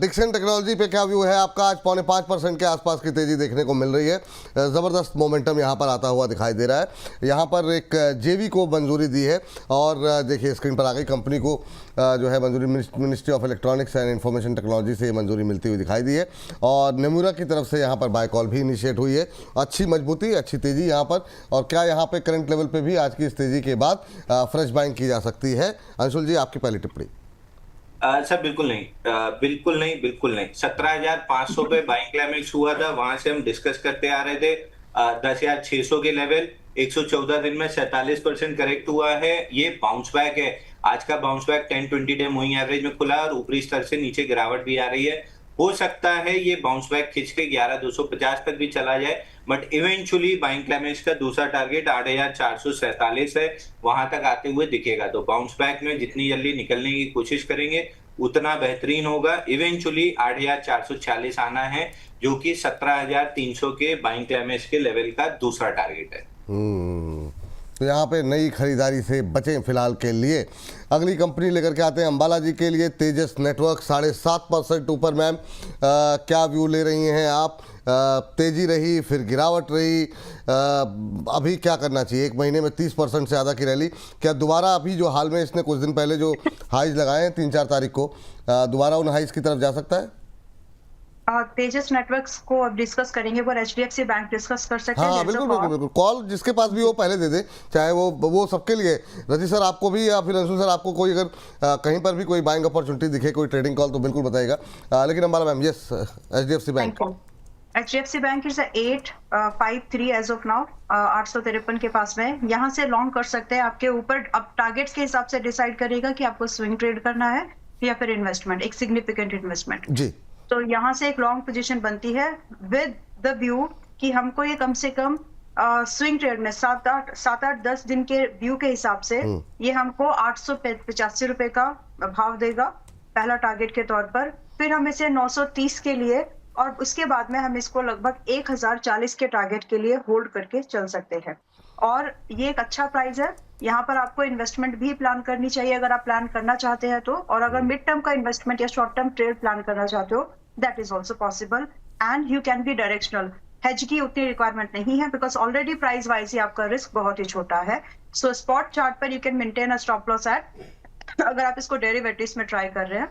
Dixon technology पे क्या view है आपका? आज 4.5% के आसपास की तेजी देखने को मिल रही है। ज़बरदस्त मोमेंटम यहाँ पर आता हुआ दिखाई दे रहा है। यहाँ पर एक जेवी को मंजूरी दी है और देखिए स्क्रीन पर आ गई, कंपनी को जो है मंजूरी ministry of electronics and information technology से मंजूरी मिलती हुई दिखाई दी है और नेमुरा की तरफ से यहाँ पर बाय कॉल भी इनिशिएट हुई है। अच्छी मजबूती, अच्छी तेज़ी यहाँ पर। और क्या यहाँ पर करंट लेवल पर भी आज की इस तेज़ी के बाद फ्रेश बाइंग की जा सकती है? अंशुल जी, आपकी पहली टिप्पणी। सर बिल्कुल नहीं, बिल्कुल नहीं, बिल्कुल नहीं। 17,500 पे बाइंग क्लाइमेक्स हुआ था, वहां से हम डिस्कस करते आ रहे थे। 10,600 के लेवल 114 दिन में 47% करेक्ट हुआ है। ये बाउंस बैक है। आज का bounce back 10-20 day moving average में खुला और ऊपरी स्तर से नीचे गिरावट भी आ रही है। हो सकता है ये बाउंस बैक खिंच के 11,250 तक भी चला जाए, बट इवेंचुअली बाइंग क्लाइमेक्स का दूसरा टारगेट 8,447 है, वहां तक आते हुए दिखेगा। तो बाउंस बैक में जितनी जल्दी निकलने की कोशिश करेंगे उतना बेहतरीन होगा। इवेंचुअली 8,446 आना है, जो कि 17,300 के बाइंग क्लाइमेक्स के लेवल का दूसरा टारगेट है। तो यहाँ पे नई खरीदारी से बचें फिलहाल के लिए। अगली कंपनी लेकर के आते हैं अंबाला जी के लिए, तेजस नेटवर्क 7.5% ऊपर। मैम, क्या व्यू ले रही हैं आप? तेजी रही, फिर गिरावट रही, अभी क्या करना चाहिए? एक महीने में 30% से ज़्यादा की रैली, क्या दोबारा अभी जो हाल में इसने कुछ दिन पहले जो हाइज लगाए हैं 3-4 तारीख को, दोबारा उन हाइज की तरफ जा सकता है? तेजस नेटवर्क्स को अब डिस्कस करेंगे, पर एचडीएफसी बैंक डिस्कस कर सकते हैं। हाँ, बिल्कुल बिल्कुल बिल्कुल। कॉल जिसके पास भी वो पहले दे दे, चाहे वो सबके लिए। रजी सर आपको भी या फिर अंशुल सर आपको कोई अगर कहीं पर भी कोई बाइंग अपॉर्चुनिटी दिखे, कोई ट्रेडिंग कॉल, तो बिल्कुल बताइएगा। लेकिन Ambala ma'am, yes, HDFC bank. HDFC bank is 853 as of now, 853 के पास में। यहाँ से लॉन्ग कर सकते हैं, आपके ऊपर अब टारगेट्स के हिसाब से डिसाइड करेगा कि आपको स्विंग ट्रेड करना है या फिर इन्वेस्टमेंट, एक सिग्निफिकेंट इन्वेस्टमेंट जी। तो यहाँ से एक लॉन्ग पोजीशन बनती है विद द व्यू कि हमको ये कम से कम स्विंग ट्रेड में 7-8-10 दिन के व्यू के हिसाब से ये हमको 885 रुपए का भाव देगा पहला टारगेट के तौर पर। फिर हम इसे 930 के लिए और उसके बाद में हम इसको लगभग 1040 के टारगेट के लिए होल्ड करके चल सकते हैं। और ये एक अच्छा प्राइस है। यहाँ पर आपको इन्वेस्टमेंट भी प्लान करनी चाहिए अगर आप प्लान करना चाहते हैं तो। और अगर मिड टर्म का इन्वेस्टमेंट या शॉर्ट टर्म ट्रेड प्लान करना चाहते हो, that is also possible and you can be directional. Hedge की उतनी रिक्वायरमेंट नहीं है बिकॉज ऑलरेडी प्राइस वाइज ही आपका रिस्क बहुत ही छोटा है। सो स्पॉट चार्ट पर you can maintain a stop loss at, अगर आप इसको डेरिवेटिव्स में ट्राई कर रहे हैं,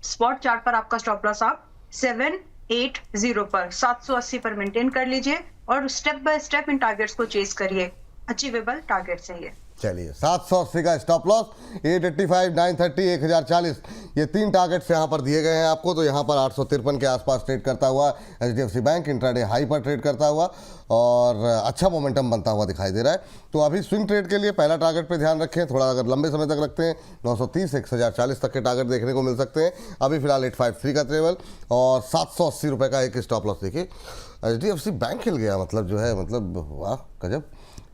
स्पॉट चार्ट पर आपका स्टॉप लॉस आप 780 पर 780 पर मेंटेन कर लीजिए और step by step in targets को चेस करिए। अचीवेबल टारगेट्स है ये। चलिए, 780 का स्टॉप लॉस, 885, 930, 1040, ये 3 टारगेट्स यहाँ पर दिए गए हैं आपको। तो यहाँ पर 853 के आसपास ट्रेड करता हुआ एचडीएफसी बैंक इंट्राडे हाई पर ट्रेड करता हुआ और अच्छा मोमेंटम बनता हुआ दिखाई दे रहा है। तो अभी स्विंग ट्रेड के लिए पहला टारगेट पे ध्यान रखें। थोड़ा अगर लंबे समय तक रखते हैं 930, 1040 तक के टारगेट देखने को मिल सकते हैं। अभी फिलहाल 853 का लेवल और 780 रुपये का एक स्टॉप लॉस। देखिए एचडीएफसी बैंक खिल गया, मतलब जो है, मतलब वाह गजब।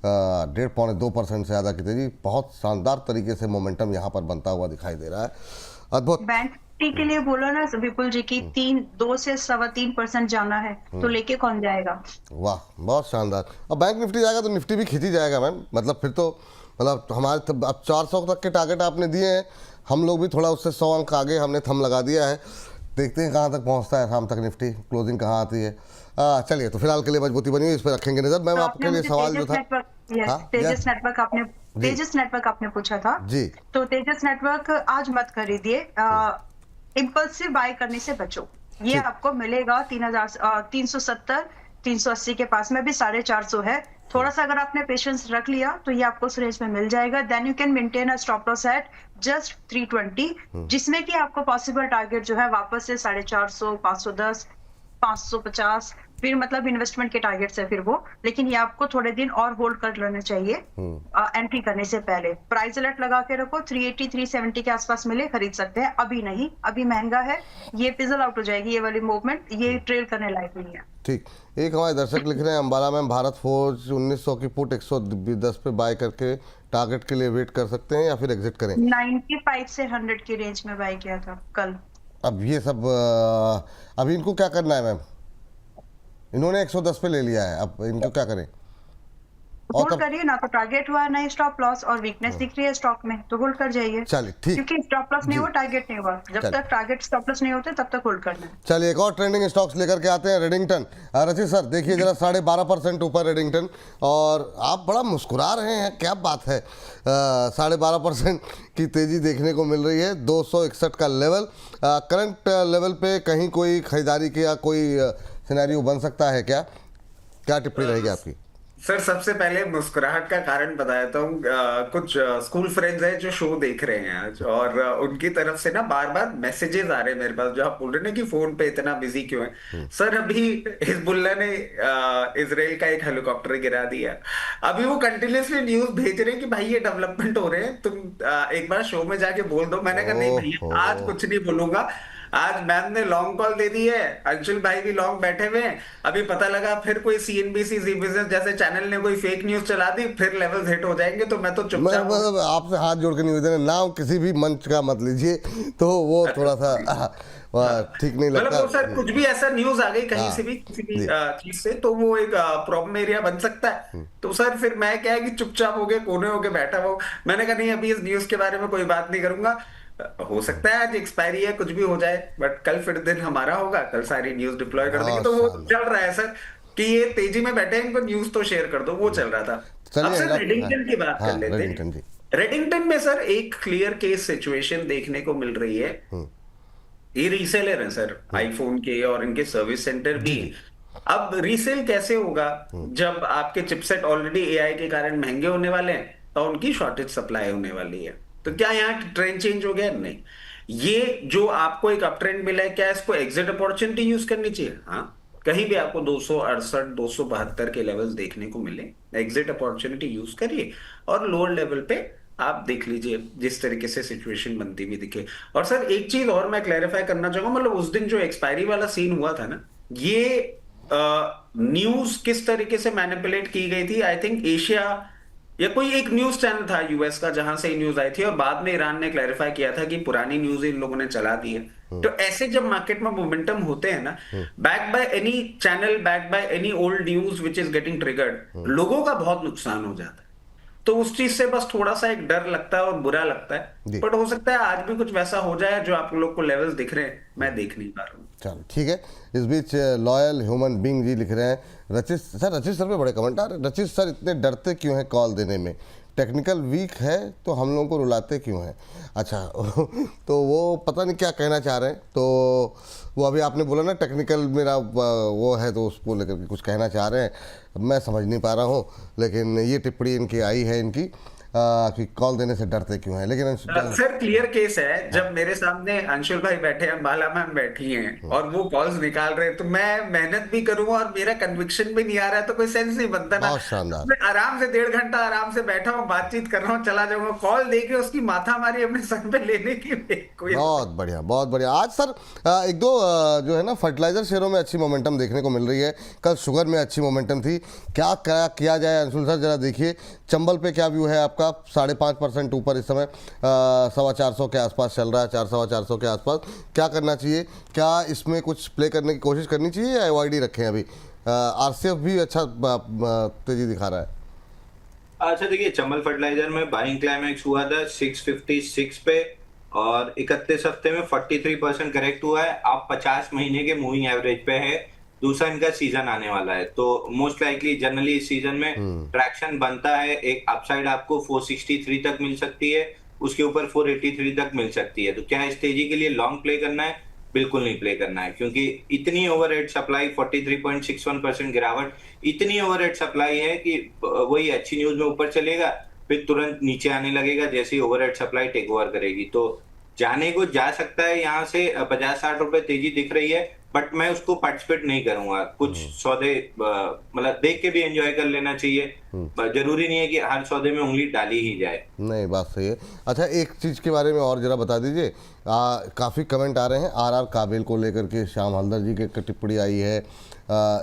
1.5-2% से ज़्यादा की तेजी, बहुत शानदार तरीके से मोमेंटम यहाँ पर बनता हुआ दिखाई दे रहा है। अद्भुत। बैंक निफ्टी के लिए बोला ना विपुल जी की 2 से 3.25% जाना है, तो लेके कौन जाएगा? वाह, बहुत शानदार। और बैंक निफ्टी जाएगा तो निफ्टी भी खींची जाएगा मैम। मतलब फिर तो मतलब हमारे अब 400 तक के टारगेट आपने दिए हैं, हम लोग भी थोड़ा उससे 100 अंक आगे हमने थम लगा दिया है। देखते हैं कहाँ तक पहुँचता है शाम तक निफ्टी, क्लोजिंग कहाँ आती है। चलिए, तो फिलहाल के लिए मजबूती बनी हुई, इस पर रखेंगे नजर। मैम, आपके लिए सवाल जो था, तेजस नेटवर्क आपने पूछा था जी। तो तेजस नेटवर्क आज मत खरीदिए, इम्पल्सिव बाय करने से बचो। ये आपको मिलेगा 370, 380 के पास में भी 450 है। थोड़ा सा अगर आपने पेशेंस रख लिया तो ये आपको उस रेंज में मिल जाएगा। Then you can maintain a stop loss at just 320, जिसमें कि आपको पॉसिबल टारगेट जो है वापस से 450, 510, 550, फिर मतलब इन्वेस्टमेंट के टारगेट्स है फिर वो। लेकिन ये आपको थोड़े दिन और होल्ड कर लेना चाहिए एंट्री करने से पहले। प्राइस अलर्ट लगा के रखो, 380, 370 के आसपास मिले खरीद सकते हैं। अभी नहीं, अभी महंगा है, ये फिजल आउट हो जाएगी ये वाली मूवमेंट, ये ट्रेल करने लायक नहीं है। ठीक। एक हमारे दर्शक लिख रहे हैं, अंबाला में भारत फोर्ज 1900 की पुट 110 पे बाय करके टारगेट के लिए वेट कर सकते हैं या फिर एग्जिट करें? 95 से 100 की रेंज में बाय किया था कल। अब ये सब अभी इनको क्या करना है मैम? इन्होंने 110 पे ले लिया है, अब इनको क्या करें? और होल्ड तब करिए ना, तो टारगेट हुआ है ना स्टॉप लॉस और वीकनेस दिख रही है स्टॉक में, तो होल्ड कर जाइए। चलिए ठीक, क्योंकि स्टॉप लॉस नहीं जी हुआ, टारगेट नहीं हुआ, जब चलिए तक टारगेट स्टॉप लॉस नहीं होते तब तक होल्ड करना है। चलिए एक और ट्रेंडिंग स्टॉक्स लेकर के आते हैं। रेडिंगटन, रचित सर देखिए जरा 12.5% ऊपर रेडिंगटन, और आप बड़ा मुस्कुरा रहे हैं, क्या बात है। 12.5% की तेजी देखने को मिल रही है। 261 का लेवल, करंट लेवल पे कहीं कोई खरीदारी की या कोई सिनेरियो बन सकता है क्या? क्या टिप्पणी रहेगी आपकी? सर सबसे पहले मुस्कुराहट का कारण बताता हूँ। कुछ स्कूल फ्रेंड्स हैं जो शो देख रहे हैं आज, और उनकी तरफ से ना बार बार मैसेजेस आ रहे हैं मेरे पास, जो आप बोल रहे हैं ना कि फोन पे इतना बिजी क्यों है। सर अभी हिजबुल्लाह ने इजराइल का एक हेलीकॉप्टर गिरा दिया। अभी वो कंटिन्यूसली न्यूज भेज रहे हैं कि भाई ये डेवलपमेंट हो रहे हैं, तुम एक बार शो में जाके बोल दो। मैंने कहा नहीं भैया, आज कुछ नहीं बोलूंगा। आज मैम ने लॉन्ग कॉल दे दी है, अंशुल भाई भी लॉन्ग बैठे हुए हैं। अभी पता लगा फिर कोई सीएनबीसी जी बिजनेस जैसे चैनल ने कोई फेक न्यूज चला दी, फिर लेवल्स हिट हो जाएंगे। तो मैं तो मैं चुपचाप मतलब आपसे हाथ जोड़ के निवेदन है, नाम किसी भी मंच का मत लीजिए, तो वो थोड़ा सा ठीक नहीं मतलब लगता। वो सर कुछ भी ऐसा न्यूज आ गई कहीं हाँ, से भी, किसी भी जी। चीज से, तो वो एक प्रॉब्लम एरिया बन सकता है। तो सर फिर मैं क्या है कि चुपचाप हो गए, कोने होके बैठा हुआ। मैंने कहा नहीं, अभी इस न्यूज के बारे में कोई बात नहीं करूंगा। हो सकता है आज एक्सपायरी है, कुछ भी हो जाए, बट कल फिर दिन हमारा होगा, कल सारी न्यूज डिप्लॉय कर देंगे। बहुत तो वो शानदार। चल रहा है सर कि ये तेजी में बैठे हैं, इनको न्यूज तो शेयर कर दो, वो चल रहा था। चलिए अब सर अगला, रेडिंगटन की बात हाँ कर लेते रेडिंगटन हैं। जी। रेडिंगटन में सर एक क्लियर केस सिचुएशन देखने को मिल रही है। ये रीसेलर है सर आईफोन के, और इनके सर्विस सेंटर भी जी, हैं। अब रीसेल कैसे होगा जब आपके चिपसेट ऑलरेडी एआई के कारण महंगे होने वाले हैं और उनकी शॉर्टेज सप्लाई होने वाली है। तो क्या यहाँ ट्रेंड चेंज हो गया? नहीं। ये जो आपको एक अप ट्रेंड मिला है, क्या इसको एग्जिट अपॉर्चुनिटी यूज करनी चाहिए? हाँ, कहीं भी आपको 268 272 के लेवल्स देखने को मिले, एग्जिट अपॉर्चुनिटी यूज करिए, और लोअर लेवल पे आप देख लीजिए जिस तरीके से सिचुएशन बनती हुई दिखे। और सर एक चीज और मैं क्लैरिफाई करना चाहूंगा, मतलब उस दिन जो एक्सपायरी वाला सीन हुआ था ना, ये न्यूज किस तरीके से मैनिपुलेट की गई थी, आई थिंक एशिया या कोई एक न्यूज चैनल था यूएस का, जहां से न्यूज आई थी, और बाद में ईरान ने क्लैरिफाई किया था कि पुरानी न्यूज इन लोगों ने चला दी है। तो ऐसे जब मार्केट में मोमेंटम होते हैं ना, back by any channel, back by any old news which is getting triggered, लोगों का बहुत नुकसान हो जाता है। तो उस चीज से बस थोड़ा सा एक डर लगता है और बुरा लगता जी। है। बट हो सकता है आज भी कुछ वैसा हो जाए जो आप लोग को लेवल्स दिख रहे हैं, मैं देख नहीं पा रहा हूँ। चलो ठीक है। इस बीच लॉयल ह्यूमन बीइंग जी लिख रहे हैं, रचित सर पे बड़े कमेंट आ रहे हैं। रचित सर इतने डरते क्यों हैं कॉल देने में? टेक्निकल वीक है तो हम लोगों को रुलाते क्यों हैं? अच्छा तो वो पता नहीं क्या कहना चाह रहे हैं। तो वो अभी आपने बोला ना टेक्निकल मेरा वो है, तो उसको लेकर के कुछ कहना चाह रहे हैं, मैं समझ नहीं पा रहा हूँ। लेकिन ये टिप्पणी इनकी आई है इनकी कि कॉल देने से डरते क्यों हैं। लेकिन सर क्लियर केस है, जब मेरे सामने अंशुल भाई बैठे हैं, बाला मैम बैठी हैं, और वो कॉल्स निकाल रहे हैं, तो मैं मेहनत भी करूँ और मेरा कन्विक्शन भी नहीं आ रहा है, तो कोई सेंस नहीं बनता ना। बहुत शानदार। मैं आराम से 1.5 घंटा आराम से बैठा हूँ, बातचीत कर रहा हूँ, चला जाऊंगा। कॉल देके उसकी माथा मारी अपने सर पे लेने की कोई बहुत बढ़िया, बहुत बढ़िया। आज सर एक दो जो है ना फर्टिलाइजर शेयरों में अच्छी मोमेंटम देखने को मिल रही है। कल शुगर में अच्छी मोमेंटम थी। क्या किया जाए अंशुल सर, जरा देखिए चंबल पे क्या व्यू है आपका? 5.5% ऊपर इस समय 450 के आसपास चल रहा है, 400 के आसपास। क्या करना चाहिए? क्या इसमें कुछ प्ले करने की कोशिश करनी चाहिए या अवॉइड ही रखें? अभी आरसीएफ भी अच्छा तेजी दिखा रहा है। अच्छा देखिए, चंबल फर्टिलाइजर में बाइंग क्लाइमेक्स हुआ था 656 पे, और 31 हफ्ते में 43% करेक्ट हुआ है। आप 50 महीने के मूविंग एवरेज पे है। दूसरा इनका सीजन आने वाला है, तो मोस्ट लाइकली जनरली इस सीजन में ट्रैक्शन बनता है। एक अपसाइड आपको 463 तक मिल सकती है, उसके ऊपर 483 तक मिल सकती है। तो क्या इस तेजी के लिए लॉन्ग प्ले करना है? बिल्कुल नहीं प्ले करना है, क्योंकि इतनी ओवरहेड सप्लाई 43.61% गिरावट इतनी ओवरहेड सप्लाई है कि वही अच्छी न्यूज में ऊपर चलेगा, फिर तुरंत नीचे आने लगेगा जैसे ही ओवरहेड सप्लाई टेक ओवर करेगी। तो जाने को जा सकता है, यहाँ से 50-60 रुपए तेजी दिख रही है, बट मैं उसको पार्टिसिपेट नहीं करूंगा। कुछ सौदे मतलब देख के भी एंजॉय कर लेना चाहिए। जरूरी नहीं है कि हर सौदे में उंगली डाली ही जाए। नहीं, बात सही है। अच्छा एक चीज़ के बारे में और जरा बता दीजिए। काफ़ी कमेंट आ रहे हैं आरआर काबिल को लेकर के। श्याम हल्दर जी की टिप्पणी आई है,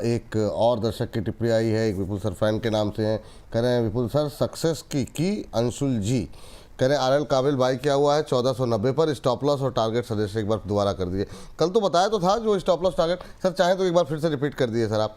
एक और दर्शक की टिप्पणी आई है, एक विपुल सर फैन के नाम से हैं। कह रहे हैं विपुल सर सक्सेस की अंशुल जी। कह रहे हैं आरएल काबिल बाई क्या हुआ है 1490 पर, स्टॉप लॉस और टारगेट सजेस्ट एक बार दोबारा कर दिए। कल तो बताया तो था जो स्टॉप लॉस टारगेट। सर चाहें तो एक बार फिर से रिपीट कर दिए सर आप।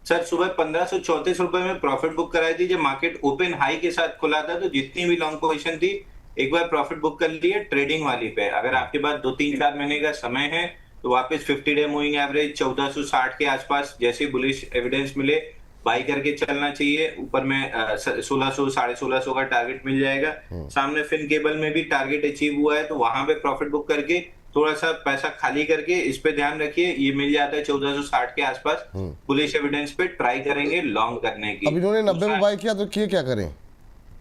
सर सुबह 1534 रुपए में प्रॉफिट बुक कराई थी, जब मार्केट ओपन हाई के साथ खुला था तो जितनी भी लॉन्ग पोजीशन थी एक बार प्रॉफिट बुक कर लिए ट्रेडिंग वाली पे। अगर आपके पास 2-3-4 महीने का समय है तो वापस 50 डे मूविंग एवरेज 1460 के आसपास जैसे बुलिश एविडेंस मिले बाई करके चलना चाहिए। ऊपर में 1600 1650 का टारगेट मिल जाएगा। सामने फिन केबल में भी टारगेट अचीव हुआ है तो वहां पे प्रॉफिट बुक करके थोड़ा सा पैसा खाली करके इस पे ध्यान रखिए, ये मिल जाता है 1460 के आसपास। बुलिश एविडेंस पे ट्राई करेंगे लॉन्ग करने की। अब इन्होंने 90 में बाय किया तो किए क्या करें?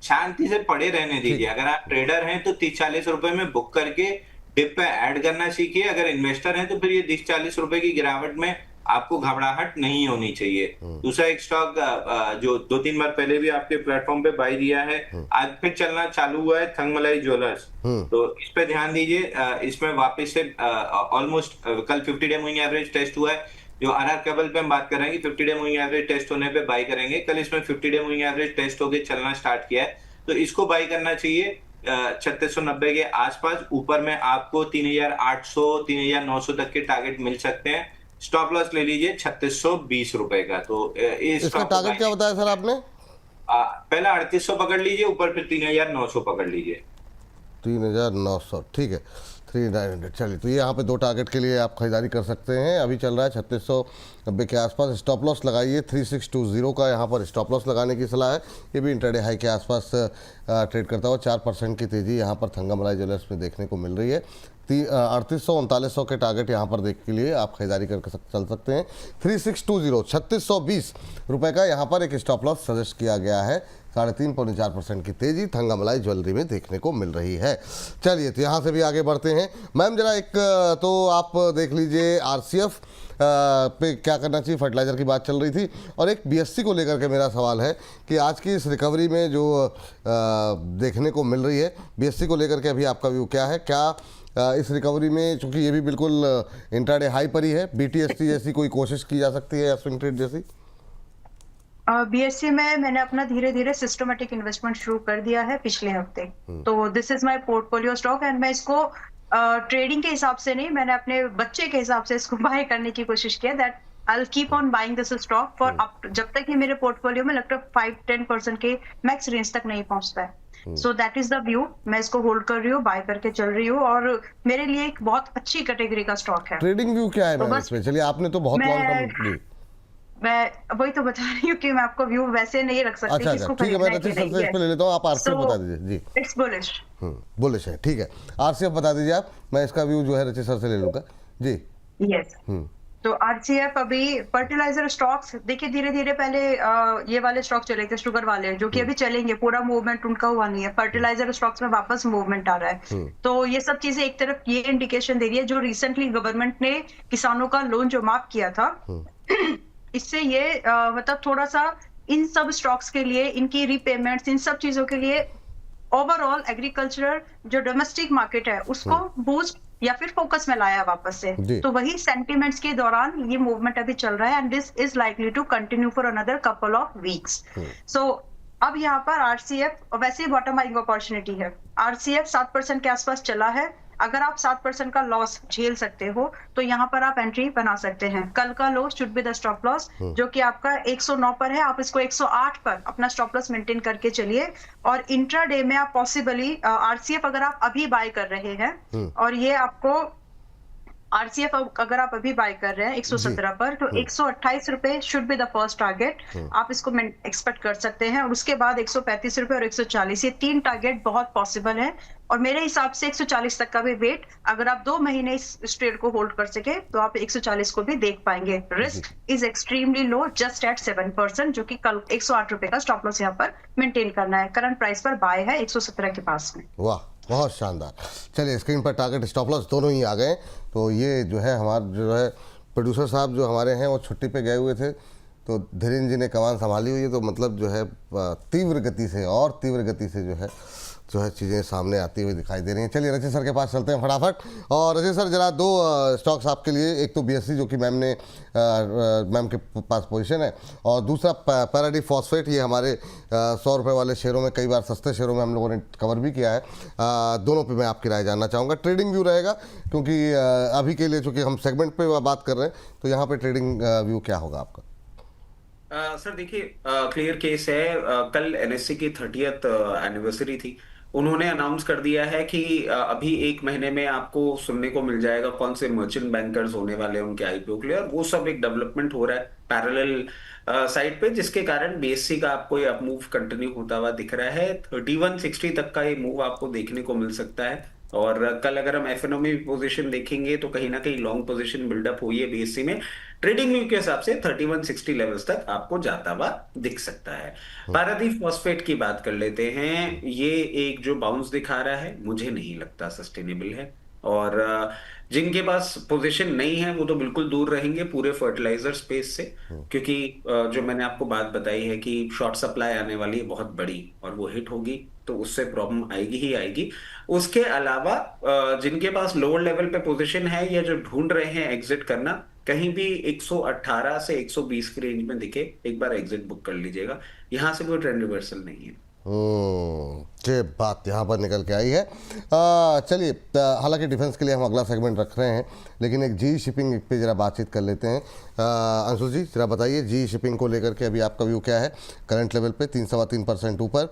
शांति से पड़े रहने दीजिए। अगर आप ट्रेडर हैं तो 30-40 रुपए में बुक करके डिप पे ऐड करना सीखिए। अगर इन्वेस्टर हैं तो फिर ये 30-40 रुपए की गिरावट में आपको घबराहट नहीं होनी चाहिए। दूसरा एक स्टॉक जो 2-3 बार पहले भी आपके प्लेटफॉर्म पे बाई दिया है, आज फिर चलना चालू हुआ है, थंगमलाई ज्वेलर्स। तो इस पे ध्यान दीजिए। इसमें वापस से ऑलमोस्ट कल 50 डे मूविंग एवरेज टेस्ट हुआ है। जो आरआर केबल पे हम बात कर रहे हैं कि 50 डे मूविंग एवरेज टेस्ट होने पे बाई करेंगे, कल इसमें 50 डे मूविंग एवरेज टेस्ट होके चलना स्टार्ट किया है तो इसको बाई करना चाहिए 3690 के आसपास। ऊपर में आपको 3800 3900 तक के टारगेट मिल सकते हैं। स्टॉप लॉस ले लीजिए 3620 रुपए का। तो इसका टारगेट क्या बताया सर आपने? पहला 3800 पकड़ लीजिए, ऊपर फिर 3900 पकड़ लीजिए। 3900 ठीक है, 3900। चलिए, तो ये यहाँ पे दो टारगेट के लिए आप खरीदारी कर सकते हैं। अभी चल रहा है 3690 के आसपास। स्टॉप लॉस लगाइए 3620 का, यहाँ पर स्टॉप लॉस लगाने की सलाह है। ये भी इंटरडे हाई के आसपास ट्रेड करता हुआ 4% की तेज़ी यहाँ पर थंगमलाई ज्वेलर्स में देखने को मिल रही है। 3800-3900 के टारगेट यहाँ पर देख के लिए आप खरीदारी करके चल सकते हैं। 3620 3620 रुपये का यहाँ पर एक स्टॉप लॉस सजेस्ट किया गया है। 3.5-4% की तेज़ी थंगमलाई ज्वेलरी में देखने को मिल रही है। चलिए, तो यहाँ से भी आगे बढ़ते हैं। मैम जरा एक तो आप देख लीजिए आरसीएफ पे क्या करना चाहिए, फर्टिलाइज़र की बात चल रही थी। और एक बीएससी को लेकर के मेरा सवाल है कि आज की इस रिकवरी में जो देखने को मिल रही है, बीएससी को लेकर के अभी आपका व्यू क्या है? क्या इस रिकवरी में, चूंकि ये भी बिल्कुल इंट्राडे हाई पर ही है, बीटीएसटी जैसी कोई कोशिश की जा सकती है या स्विंग ट्रेड जैसी? बीएससी में मैंने अपना धीरे धीरे सिस्टमेटिक इन्वेस्टमेंट शुरू कर दिया है पिछले हफ्ते। तो this is my portfolio stock and मैं इसको ट्रेडिंग के हिसाब से नहीं, मैंने अपने बच्चे के हिसाब से इसको बाय करने की कोशिश किया। That I will keep on buying this stock for up, जब तक ये मेरे पोर्टफोलियो में लगता है 5-10% के मैक्स रेंज तक नहीं पहुंचता है। So that is the view. मैं इसको होल्ड कर रही हूँ, बाय करके चल रही हूँ और मेरे लिए एक बहुत अच्छी कैटेगरी का स्टॉक है। ट्रेडिंग व्यू क्या है मैम इसमें? चलिए, आपने तो बहुत लॉन्ग टर्म। मैं वही तो बता रही हूँ कि मैं आपको व्यू वैसे नहीं रख सकती। अच्छा, ठीक है, मैं रचित सर से इस पे ले लेता हूँ, आप आरसीएफ बता दीजिए। जी, इट्स बुलिश। बुलिश है, ठीक है। आरसीएफ बता दीजिए आप, मैं इसका व्यू जो है रचित सर से ले लूंगा। जी, यस। तो आरसीएफ अभी फर्टिलाइजर स्टॉक्स देखिए धीरे धीरे, पहले ये वाले स्टॉक चले थे शुगर वाले, जो कि अभी चलेंगे, पूरा मूवमेंट उनका हुआ नहीं है। फर्टिलाइजर स्टॉक्स में वापस मूवमेंट आ रहा है। तो ये सब चीजें एक तरफ ये इंडिकेशन दे रही है, जो रिसेंटली गवर्नमेंट ने किसानों का लोन जो माफ किया था, इससे ये मतलब थोड़ा सा इन सब स्टॉक्स के लिए, इनकी रीपेमेंट्स, इन सब चीजों के लिए ओवरऑल एग्रीकल्चरल जो डोमेस्टिक मार्केट है उसको बूस्ट या फिर फोकस में लाया वापस से। तो वही सेंटिमेंट्स के दौरान ये मूवमेंट अभी चल रहा है and this is likely to continue for another couple of weeks. So अब यहाँ पर आरसीएफ वैसे ही बॉटम बाइंग अपॉर्चुनिटी है। आरसीएफ 7% के आसपास चला है। अगर आप 7% का लॉस झेल सकते हो तो यहाँ पर आप एंट्री बना सकते हैं। कल का low should be the stop loss, जो कि आपका 109 पर है। आप इसको 108 पर अपना स्टॉप लॉस मेंटेन करके चलिए। और इंट्राडे में आप पॉसिबली आरसीएफ अगर आप अभी बाय कर रहे हैं और ये आपको आरसीएफ अगर आप अभी बाय कर रहे हैं 117 पर, तो 128 रुपए should be the first target. आप इसको एक्सपेक्ट कर सकते हैं। और उसके बाद 135 रुपए और 140, ये 3 टारगेट बहुत पॉसिबल है। और मेरे हिसाब से 140 तक का भी वेट, अगर आप 2 महीने इस ट्रेड को होल्ड कर सके तो आप 140 को भी देख पाएंगे। Risk is extremely low, just at 7%, जो कि कल 108 रुपए का स्टॉप लॉस यहाँ पर मेंटेन करना है। करंट प्राइस पर बाय है 117 के पास में। वाह, बहुत शानदार। चलिए, स्क्रीन पर टारगेट स्टॉप लॉस दोनों ही आ गए। तो ये जो है हमारे जो है प्रोड्यूसर साहब जो हमारे हैं वो छुट्टी पे गए हुए थे, तो धीरेन्द्र जी ने कमान संभाली हुई है। तो मतलब जो है तीव्र गति से और तीव्र गति से जो है चीज़ें सामने आती हुई दिखाई दे रही हैं। चलिए रचित सर के पास चलते हैं फटाफट। और रचित सर जरा 2 स्टॉक्स आपके लिए, एक तो बीएससी जो कि मैम के पास पोजीशन है, और दूसरा पैराडी फॉस्फेट। ये हमारे 100 रुपये वाले शेयरों में, कई बार सस्ते शेयरों में हम लोगों ने कवर भी किया है। दोनों पे मैं आपकी राय जानना चाहूँगा। ट्रेडिंग व्यू रहेगा, क्योंकि अभी के लिए चूँकि हम सेगमेंट पे बात कर रहे हैं, तो यहाँ पर ट्रेडिंग व्यू क्या होगा आपका? सर देखिए, क्लियर केस है। कल एनएससी की 30th एनिवर्सरी थी। उन्होंने अनाउंस कर दिया है कि अभी 1 महीने में आपको सुनने को मिल जाएगा कौन से मर्चेंट बैंकर्स होने वाले हैं उनके आईपीओ के लिए, और वो सब एक डेवलपमेंट हो रहा है पैरेलल साइड पे, जिसके कारण बीएससी का आपको ये अप मूव कंटिन्यू होता हुआ दिख रहा है। 3160 तक का ये मूव आपको देखने को मिल सकता है। और कल अगर हम एफएनओ में पोजीशन देखेंगे तो कहीं ना कहीं लॉन्ग पोजीशन बिल्डअप हुई है बीएससी में। ट्रेडिंग व्यू के हिसाब से 3160 लेवल्स तक आपको जाता हुआ दिख सकता है। पारादीप फॉस्फेट की बात कर लेते हैं। ये एक जो बाउंस दिखा रहा है मुझे नहीं लगता सस्टेनेबल है, और जिनके पास पोजीशन नहीं है वो तो बिल्कुल दूर रहेंगे पूरे फर्टिलाइजर स्पेस से, क्योंकि जो मैंने आपको बात बताई है कि शॉर्ट सप्लाई आने वाली है बहुत बड़ी, और वो हिट होगी तो उससे प्रॉब्लम आएगी ही आएगी। उसके अलावा जिनके पास लोअर लेवल पे पोजीशन है या जो ढूंढ रहे हैं एग्जिट करना, कहीं भी 118 से 120 की रेंज में दिखे एक बार एग्जिट बुक कर लीजिएगा। यहां से कोई ट्रेंड रिवर्सल नहीं है। ये बात यहाँ पर निकल के आई है। चलिए, हालांकि डिफेंस के लिए हम अगला सेगमेंट रख रहे हैं, लेकिन एक जी शिपिंग पे जरा बातचीत कर लेते हैं। अंशुल जी जरा बताइए, जी शिपिंग को लेकर के अभी आपका व्यू क्या है? करंट लेवल पे 3-3.25% ऊपर,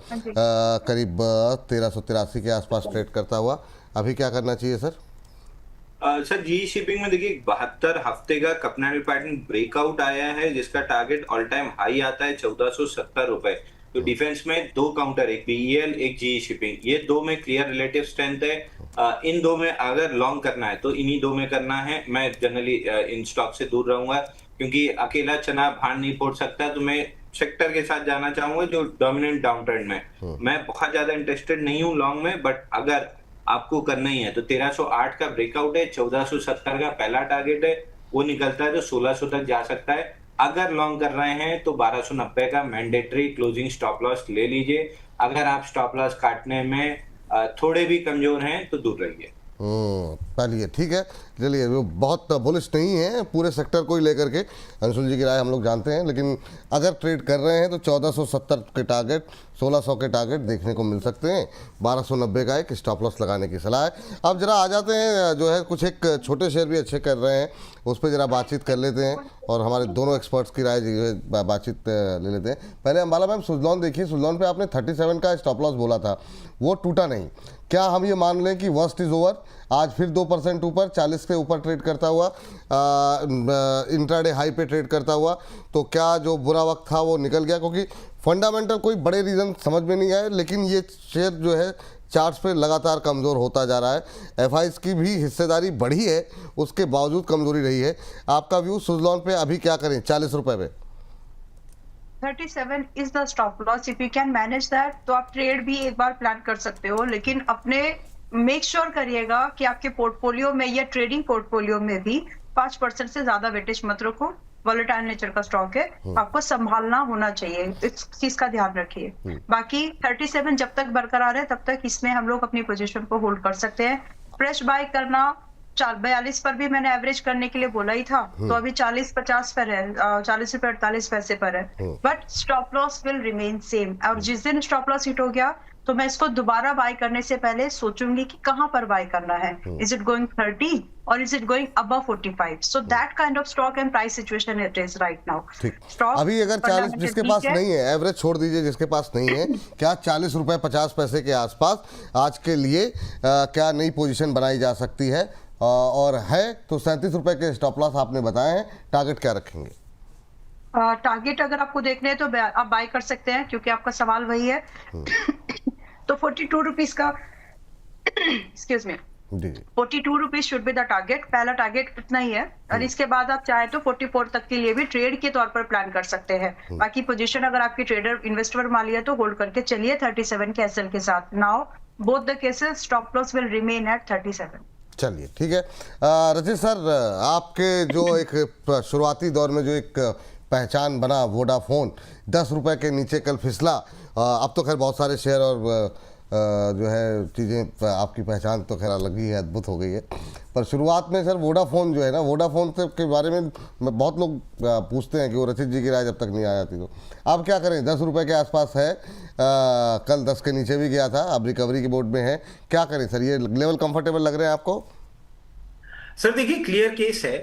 करीब 1383 के आसपास ट्रेड करता हुआ, अभी क्या करना चाहिए सर? सर जी शिपिंग में देखिए 72 हफ्ते का कपनानी पैटर्न ब्रेकआउट आया है, जिसका टारगेट ऑल टाइम हाई आता है 1470 रुपए। तो डिफेंस में दो काउंटर, एक बीईएल एक जी शिपिंग, ये दो में क्लियर रिलेटिव स्ट्रेंथ है। इन दो में अगर लॉन्ग करना है तो इन्हीं दो में करना है। मैं जनरली इन स्टॉक से दूर रहूंगा, क्योंकि अकेला चना भाड़ नहीं फोड़ सकता। तो मैं सेक्टर के साथ जाना चाहूंगा जो डोमिनेंट डाउन ट्रेंड में। मैं बहुत ज्यादा इंटरेस्टेड नहीं हूँ लॉन्ग में, बट अगर आपको करना ही है तो 1308 का ब्रेकआउट है, 1470 का पहला टारगेट है, वो निकलता है तो 1600 तक जा सकता है। अगर लॉन्ग कर रहे हैं तो 1290 का मैंडेटरी क्लोजिंग स्टॉप लॉस ले लीजिए। अगर आप स्टॉप लॉस काटने में थोड़े भी कमजोर हैं तो दूर रहिए। चलिए ठीक है। चलिए, वो बहुत बुलिश नहीं है पूरे सेक्टर को ही लेकर के, अंशुल जी की राय हम लोग जानते हैं, लेकिन अगर ट्रेड कर रहे हैं तो 1470 के टारगेट, 1600 के टारगेट देखने को मिल सकते हैं। 1290 का एक स्टॉप लॉस लगाने की सलाह है। अब जरा आ जाते हैं, जो है कुछ एक छोटे शेयर भी अच्छे कर रहे हैं, उस पर जरा बातचीत कर लेते हैं और हमारे दोनों एक्सपर्ट्स की राय जो है बातचीत ले लेते हैं। पहले अंबाला मैम, सुजलॉन देखिए, सुजलॉन पे आपने 37 का स्टॉप लॉस बोला था, वो टूटा नहीं। क्या हम ये मान लें कि वर्स्ट इज ओवर? आज फिर 2% ऊपर, 40 के ऊपर ट्रेड करता हुआ, इंट्राडे हाई पे ट्रेड करता हुआ, तो क्या जो बुरा वक्त था वो निकल गया? क्योंकि फंडामेंटल कोई बड़े रीज़न समझ में नहीं आए, लेकिन ये शेयर जो है चार्ट्स पे लगातार कमज़ोर होता जा रहा है। एफआईज की भी हिस्सेदारी बढ़ी है, उसके बावजूद कमजोरी रही है। आपका व्यू सुजलॉन पे अभी क्या करें 40 रुपये पे? 37 is the stop loss. If you can manage that तो आप ट्रेड भी एक बार प्लान कर सकते हो, लेकिन अपने मेक श्योर करिएगा कि आपके पोर्टफोलियो में या ट्रेडिंग पोर्टफोलियो में भी 5% से ज्यादा वेटेज मत रखो। वोलेटाइल नेचर का स्टॉक है, आपको संभालना होना चाहिए, इस चीज का ध्यान रखिए। बाकी 37 जब तक बरकरार है तब तक इसमें हम लोग अपनी पोजीशन को होल्ड कर सकते हैं। फ्रेश बाय करना 42 पर भी मैंने एवरेज करने के लिए बोला ही था, तो अभी 40-50 पर है, 40 रुपए 48 पैसे पर है, but stop loss will remain same. और जिस दिन स्टॉप लॉस हिट हो गया तो मैं इसको दोबारा बाय करने से पहले सोचूंगी कि कहां पर बाय करना है। इज इट गोइंग 30 और is it going above 45? So that kind of stock and price situation it is right now. Stock अभी अगर 40 जिसके पास नहीं है, एवरेज छोड़ दीजिए, जिसके पास नहीं है, क्या 40 रुपए 50 पैसे के आसपास आज के लिए क्या नई पोजीशन बनाई जा सकती है? और है तो 37 रुपए के स्टॉप लॉस आपने बताए हैं, टारगेट क्या रखेंगे? टारगेट अगर आपको देखने हैं तो आप बाय कर सकते हैं, क्योंकि आपका सवाल वही है। तो 42 रुपीज का excuse me, 42 rupees should be the target. पहला टारगेट इतना ही है, और इसके बाद आप चाहे तो 44 तक के लिए भी ट्रेड के तौर पर प्लान कर सकते हैं। बाकी पोजीशन अगर आपकी ट्रेडर इन्वेस्टर माली है तो होल्ड करके चलिए 37 के एसएल के साथ। Now both the cases stop loss will remain at 37। चलिए ठीक है। रचित सर, आपके जो एक शुरुआती दौर में जो एक पहचान बना वोडाफोन, 10 रुपए के नीचे कल फिसला, अब तो खैर बहुत सारे शेयर और जो है चीज़ें, आपकी पहचान तो खैर अलग ही है, अद्भुत हो गई है। पर शुरुआत में सर वोडाफोन जो है ना, वोडाफोन के बारे में बहुत लोग पूछते हैं कि वो रचित जी की राय जब तक नहीं आ जाती तो आप क्या करें? 10 रुपए के आसपास है, कल 10 के नीचे भी गया था, अब रिकवरी की बोर्ड में है, क्या करें सर? ये लेवल कंफर्टेबल लग रहे हैं आपको? सर देखिए क्लियर केस है।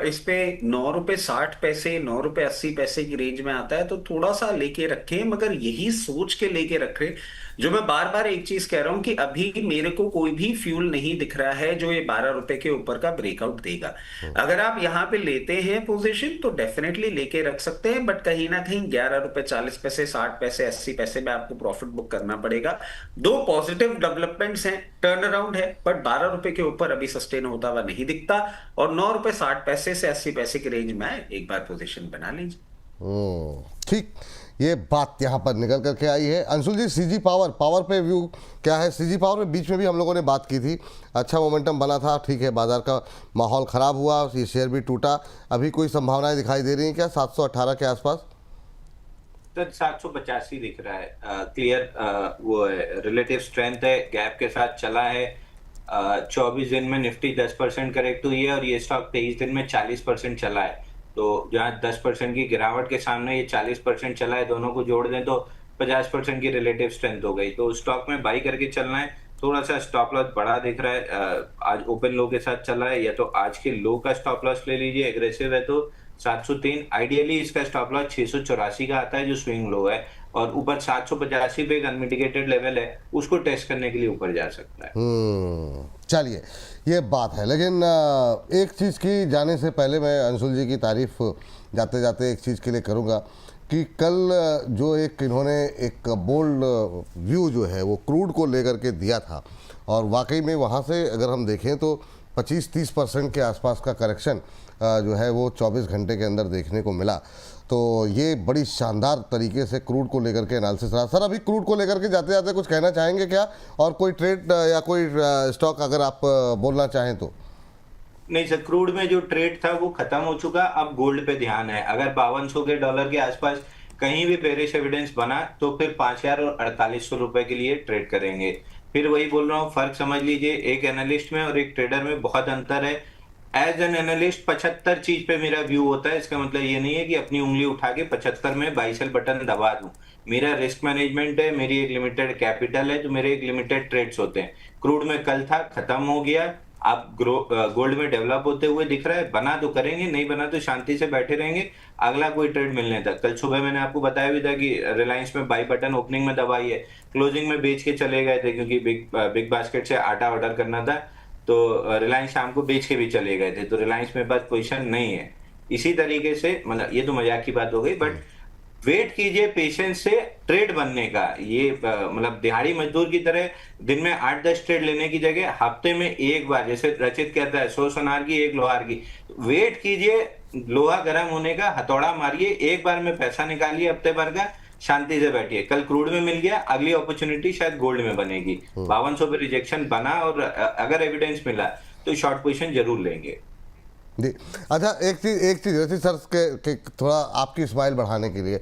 इस पे 9 रुपए 60 पैसे 9 रुपए 80 पैसे की रेंज में आता है, तो थोड़ा सा लेके रखें, मगर यही सोच के लेके रखें। जो मैं बार बार एक चीज कह रहा हूं कि अभी मेरे को कोई भी फ्यूल नहीं दिख रहा है जो ये 12 रुपए के ऊपर का ब्रेकआउट देगा। अगर आप यहाँ पे लेते हैं पोजीशन तो डेफिनेटली लेके रख सकते हैं, बट कहीं ना कहीं 11 रुपए 40 पैसे 60 पैसे 80 पैसे में आपको प्रॉफिट बुक करना पड़ेगा। दो पॉजिटिव डेवलपमेंट्स हैं, टर्न अराउंड है, बट 12 रुपए के ऊपर अभी सस्टेन होता हुआ नहीं दिखता। और 9 रुपए 60 पैसे से 80 पैसे की रेंज में एक बार पोजीशन बना लीजिए। ठीक, ये बात यहाँ पर निकल करके आई है। अंशुल जी, सीजी पावर पे व्यू क्या है? सीजी पावर में बीच में भी हम लोगों ने बात की थी, अच्छा मोमेंटम बना था, ठीक है, बाजार का माहौल ख़राब हुआ, ये शेयर भी टूटा, अभी कोई संभावनाएं दिखाई दे रही हैं क्या 718 के आसपास? तो 785 दिख रहा है, क्लियर वो रिलेटिव स्ट्रेंथ है, गैप के साथ चला है। 24 दिन में निफ्टी 10% करेक्ट हुई है और ये स्टॉक 23 दिन में 40% चला है। तो जहाँ 10% की गिरावट के सामने ये 40% चला है, दोनों को जोड़ दें तो 50% की रिलेटिव स्ट्रेंथ हो गई। तो स्टॉक में बाई करके चलना है। थोड़ा सा स्टॉप लॉस बड़ा दिख रहा है, आज ओपन लो के साथ चला है, या तो आज के लो का स्टॉप लॉस ले लीजिए, एग्रेसिव है तो 703। आइडियली इसका स्टॉप लॉस 684 का आता है जो स्विंग लो है, और ऊपर 785 पे एक अनमिटिगेटेड लेवल है, उसको टेस्ट करने के लिए ऊपर जा सकता है। चलिए, ये बात है, लेकिन एक चीज़ की जाने से पहले मैं अंशुल जी की तारीफ जाते जाते एक चीज़ के लिए करूँगा कि कल जो एक इन्होंने एक बोल्ड व्यू जो है वो क्रूड को लेकर के दिया था, और वाकई में वहाँ से अगर हम देखें तो 25-30% के आसपास का करेक्शन जो है वो 24 घंटे के अंदर देखने को मिला। तो ये बड़ी शानदार तरीके से क्रूड को लेकर के एनालिसिस रहा। सर, अभी क्रूड को लेकर के जाते जाते कुछ कहना चाहेंगे क्या, और कोई ट्रेड या कोई स्टॉक अगर आप बोलना चाहें तो? नहीं सर, क्रूड में जो ट्रेड था वो खत्म हो चुका, अब गोल्ड पे ध्यान है। अगर 5200 के डॉलर के आसपास कहीं भी बेरिश एविडेंस बना तो फिर 5000 और 4800 रुपए के लिए ट्रेड करेंगे। फिर वही बोल रहा हूँ, फर्क समझ लीजिए, एक एनालिस्ट में और एक ट्रेडर में बहुत अंतर है। एज एन एनालिस्ट 75 चीज पे मेरा व्यू होता है, इसका मतलब ये नहीं है कि अपनी उंगली उठा के 75 में बाई सेल बटन दबा दूं। मेरा रिस्क मैनेजमेंट है, मेरी एक लिमिटेड कैपिटल है, तो मेरे एक लिमिटेड ट्रेड्स होते हैं। क्रूड में कल था, खत्म हो गया, आप गोल्ड में डेवलप होते हुए दिख रहा है। बना तो करेंगे, नहीं बना तो शांति से बैठे रहेंगे, अगला कोई ट्रेड मिलने तक। कल सुबह मैंने आपको बताया भी था कि रिलायंस में बाई बटन ओपनिंग में दबाई है, क्लोजिंग में बेच के चले गए थे, क्योंकि बिग बास्केट से आटा ऑर्डर करना था, तो रिलायंस शाम को बेच के भी चले गए थे, तो रिलायंस में बस पोजीशन नहीं है। इसी तरीके से, मतलब ये तो मजाक की बात हो गई, बट वेट कीजिए पेशेंस से ट्रेड बनने का। ये मतलब दिहाड़ी मजदूर की तरह दिन में 8-10 ट्रेड लेने की जगह हफ्ते में एक बार, जैसे रचित कहता है 100 सोनार की 1 लोहार की, वेट कीजिए, लोहा गर्म होने का, हथौड़ा मारिए, एक बार में पैसा निकालिए हफ्ते भर का, शांति से बैठिए। कल क्रूड में मिल गया, अगली अपॉर्चुनिटी शायद गोल्ड में बनेगी। 5200 पे रिजेक्शन बना और अगर एविडेंस मिला तो शॉर्ट पोजीशन जरूर लेंगे जी। अच्छा, एक चीज़ रचित सर के थोड़ा आपकी स्माइल बढ़ाने के लिए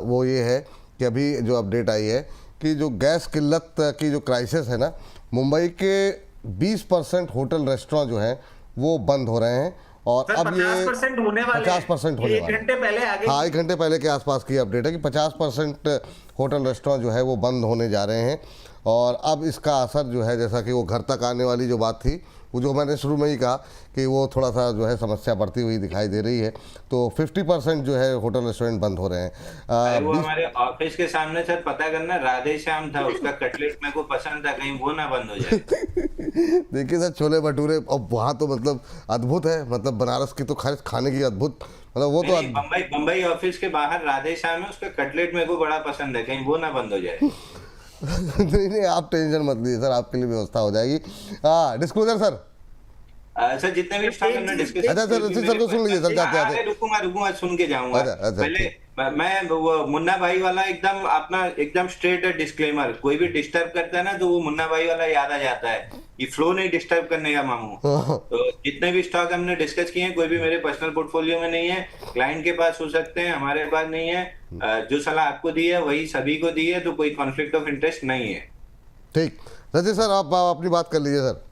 वो ये है कि अभी जो अपडेट आई है कि जो गैस किल्लत की जो क्राइसिस है ना, मुंबई के 20% होटल रेस्टोरेंट जो हैं वो बंद हो रहे हैं, और अब ये 50% होने वाले 50% होने वाले, 1 घंटे पहले आगे। हाँ, 1 घंटे पहले के आसपास की अपडेट है कि 50% होटल रेस्टोरेंट जो है वो बंद होने जा रहे हैं। और अब इसका असर जो है, जैसा कि वो घर तक आने वाली जो बात थी, वो जो मैंने शुरू में ही कहा कि वो थोड़ा सा जो है समस्या बढ़ती हुई दिखाई दे रही है, तो 50% जो है होटल रेस्टोरेंट बंद हो रहे हैं। वो हमारे ऑफिस के सामने सर पता करना, राधे श्याम था, उसका कटलेट मेरे को पसंद था, कहीं वो ना बंद हो जाए। देखिए सर, छोले भटूरे अब वहाँ तो मतलब अद्भुत है, मतलब बनारस की तो खाने की अद्भुत, मतलब वो तो बम्बई ऑफिस के बाहर राधे श्याम है, उसका कटलेट मेरे को बड़ा पसंद है, कहीं वो ना बंद हो जाए। नहीं, आप टेंशन मत लीजिए सर, आपके लिए व्यवस्था हो जाएगी। हाँ, डिस्क्लोजर सर। सर जितने भी स्टॉक हमने डिस्कस, अच्छा सर, रचित सर को सुन लीजिए सर, जाते जाते। रुकूंगा सुन के जाऊंगा। पहले मैं वो मुन्ना भाई वाला एकदम अपना एकदम स्ट्रेट डिस्क्लेमर, कोई भी डिस्टर्ब करता है ना तो वो मुन्ना भाई वाला याद आ जाता है, ये फ्लो नहीं डिस्टर्ब करने का मामू। तो जितने भी स्टॉक हमने डिस्कस किए हैं, कोई भी मेरे पर्सनल पोर्टफोलियो में नहीं है, क्लाइंट के पास हो सकते हैं, हमारे पास नहीं है। जो सलाह आपको दी है वही सभी को दी है, तो कोई कॉन्फ्लिक्ट ऑफ इंटरेस्ट नहीं है। ठीक, रचित सर आप अपनी बात कर लीजिए सर।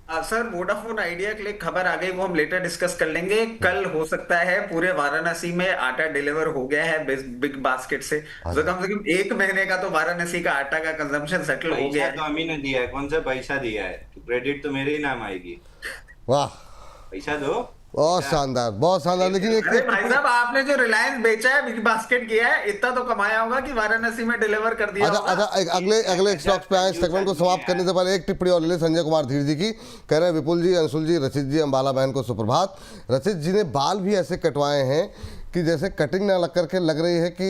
सर वोडाफोन आइडिया के लिए खबर आ गई, वो हम लेटर डिस्कस कर लेंगे। कल हो सकता है पूरे वाराणसी में आटा डिलीवर हो गया है बिग बास्केट से, तो कम से कम 1 महीने का तो वाराणसी का आटा का कंजम्पशन सेटल हो गया पैसा तो है। हम ही ने दिया है, कौन सा पैसा दिया है? क्रेडिट तो मेरे ही नाम आएगी। वाह, पैसा दो। बहुत शानदार, बहुत शानदार। लेकिन एक अरे भाई साहब, आपने जो रिलायंस बेचा है, बिग बास्केट किया है, इतना तो कमाया होगा कि वाराणसी में डिलीवर कर दिया अच्छा होगा। अच्छा, अगले अगले स्टॉक्स पे आए। सेगमेंट को समाप्त करने से पहले एक टिप्पणी और ले ले संजय कुमार धीर जी की। कह रहे हैं विपुल जी, अंशुल जी, रचित जी, अंबाला बहन को सुप्रभात। रचित जी ने बाल भी ऐसे कटवाए हैं कि जैसे कटिंग ना लग करके लग रही है कि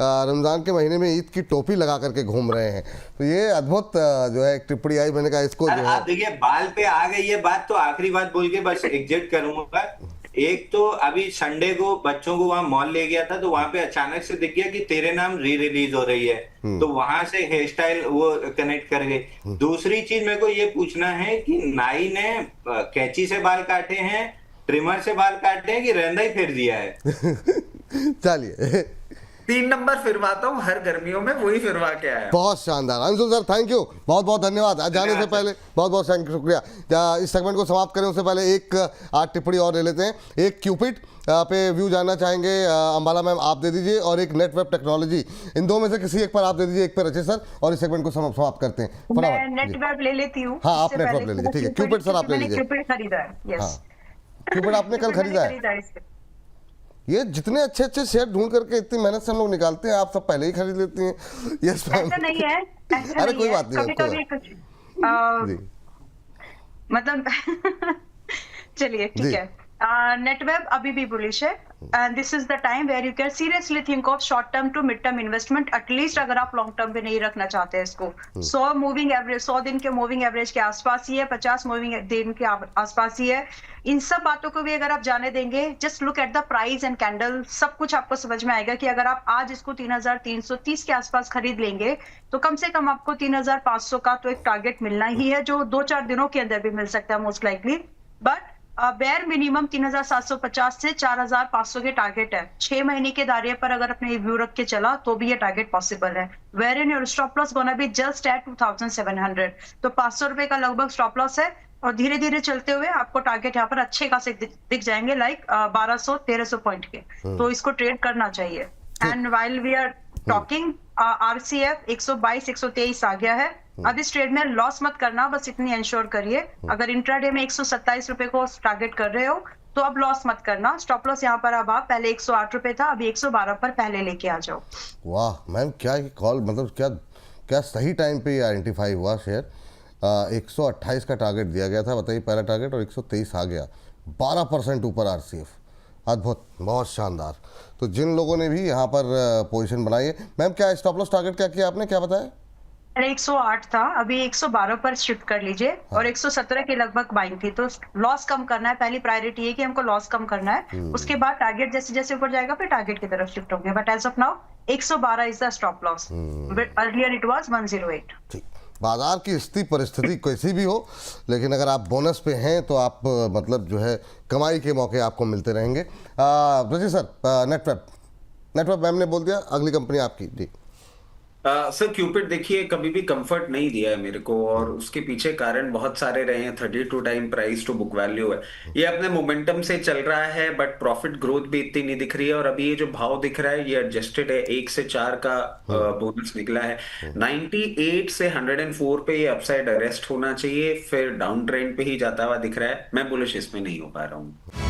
रमजान के महीने में ईद की टोपी लगा करके घूम रहे हैं। तो ये अद्भुत जो है एक टिप्पणी आई, मैंने कहा इसको जो आप है। देखिए, बाल पे आ गई ये बात, तो आखिरी बात बोल के बस एग्जिट करूंगा। एक तो अभी संडे को बच्चों को वहां मॉल ले गया था, तो वहां पे अचानक से दिख गया कि तेरे नाम री रिलीज हो रही है, तो वहां से हेयर स्टाइल वो कनेक्ट कर गए। दूसरी चीज मेरे को ये पूछना है कि नाई ने कैंची से बाल काटे हैं, ट्रिमर से बाल काटे हैं, कि रेंदा ही फेर दिया है? चलिए 3 नंबर फिरवाता हूँ हर गर्मियों में, वही फिरवा के आया। बहुत शानदार अंशुल सर, थैंक यू, बहुत बहुत धन्यवाद। जाने से पहले बहुत बहुत शुक्रिया। इस सेगमेंट को समाप्त करें उससे पहले एक आठ टिप्पणी और ले लेते हैं। एक क्यूपिड पे व्यू जानना चाहेंगे, अंबाला मैम आप दे दीजिए, और एक नेट वेब टेक्नोलॉजी, इन दो में से किसी एक पर आप दे दीजिए, एक पर रचित सर, और इस सेगमेंट को समाप्त करते हैं। मैं नेट वेब ले लेती हूँ। हाँ, आप इससे नेट वेब पहले ले लीजिए, ठीक है। क्यूपिड सर आप ले लीजिए। क्यूपिड खरीदा है, यस। क्यूपिड आपने कल खरीदा है? ये जितने अच्छे अच्छे शेयर ढूंढ करके इतनी मेहनत से हम लोग निकालते हैं, आप सब पहले ही खरीद लेती हैं। Yes ma'am. ऐसा नहीं है, ऐसा अरे नहीं कोई है। बात नहीं, कभी कोई कभी कुछ जी मतलब चलिए ठीक जी। है। नेटवेब अभी भी बुलिश है, and this is the time where you can seriously think of short term to mid term investment, at least अगर आप लॉन्ग टर्म पे नहीं रखना चाहते हैं इसको। 100 मूविंग एवरेज, 100 दिन के मूविंग एवरेज के आसपास ही है, 50 मूविंग दिन के आसपास ही है। इन सब बातों को भी अगर आप जाने देंगे, just look at the price and candle, सब कुछ आपको समझ में आएगा कि अगर आप आज इसको 3330 के आसपास खरीद लेंगे, तो कम से कम आपको 3500 का तो एक टारगेट मिलना ही है, जो 2-4 दिनों के अंदर भी मिल सकता है most likely. But bare minimum 3750 से 4500 के टारगेट है। 6 महीने के दायरे पर अगर अपने व्यू रख के चला तो भी ये टारगेट पॉसिबल है। Where in your stop loss gonna be just at 2700, तो 500 रुपए का लगभग स्टॉप लॉस है, और धीरे धीरे चलते हुए आपको टारगेट यहाँ पर अच्छे खासे दिख जाएंगे, लाइक 1200-1300 पॉइंट के। तो इसको ट्रेड करना चाहिए। And while we are talking, RCF 122-123 आ गया है। अब इस ट्रेड में लॉस मत करना, बस इतनी इंश्योर करिए। अगर इंट्राडे में 127 रुपए को टारगेट कर रहे हो तो अब लॉस मत करना। स्टॉप लॉस यहाँ पर अब आप पहले 108 रुपए था, अभी 112 पर पहले लेके आ जाओ। वाह मैम, क्या कॉल, मतलब क्या क्या सही टाइम पे ये आइडेंटिफाई हुआ शेयर। 128 का टारगेट दिया गया था, बताइए, पहला टारगेट, और 123 आ गया, 12% ऊपर आरसीएफ। अद्भुत, बहुत शानदार। तो जिन लोगों ने भी यहाँ पर पोजीशन बनाई है, मैम क्या स्टॉप लॉस टारगेट क्या किया आपने, क्या बताया? 108 था, अभी 112 पर शिफ्ट कर लीजिए, और 117 के लगभग बाइंग थी, तो लॉस कम करना है। पहली प्रायोरिटी है कि हमको लॉस कम करना है, उसके बाद टारगेट जैसे जैसे ऊपर जाएगा फिर टारगेट की तरफ शिफ्ट होंगे। But as of now 112 is the stop loss, earlier it was 108। ठीक, बाजार की स्थिति परिस्थिति कैसी भी हो, लेकिन अगर आप बोनस पे हैं तो आप मतलब जो है कमाई के मौके आपको मिलते रहेंगे। रजी सर, नेटवर्क मैम ने बोल दिया, अगली कंपनी आपकी जी। सर क्यूपिड देखिए कभी भी कंफर्ट नहीं दिया है मेरे को, और उसके पीछे कारण बहुत सारे रहे हैं। 32 time price to book value है, ये अपने मोमेंटम से चल रहा है, बट प्रॉफिट ग्रोथ भी इतनी नहीं दिख रही है। और अभी ये जो भाव दिख रहा है ये एडजस्टेड है, 1 से 4 का बोनस निकला है। 98 से 104 पे ये अपसाइड अरेस्ट होना चाहिए, फिर डाउन ट्रेंड पे ही जाता हुआ दिख रहा है। मैं बुलिश इसमें नहीं हो पा रहा हूँ।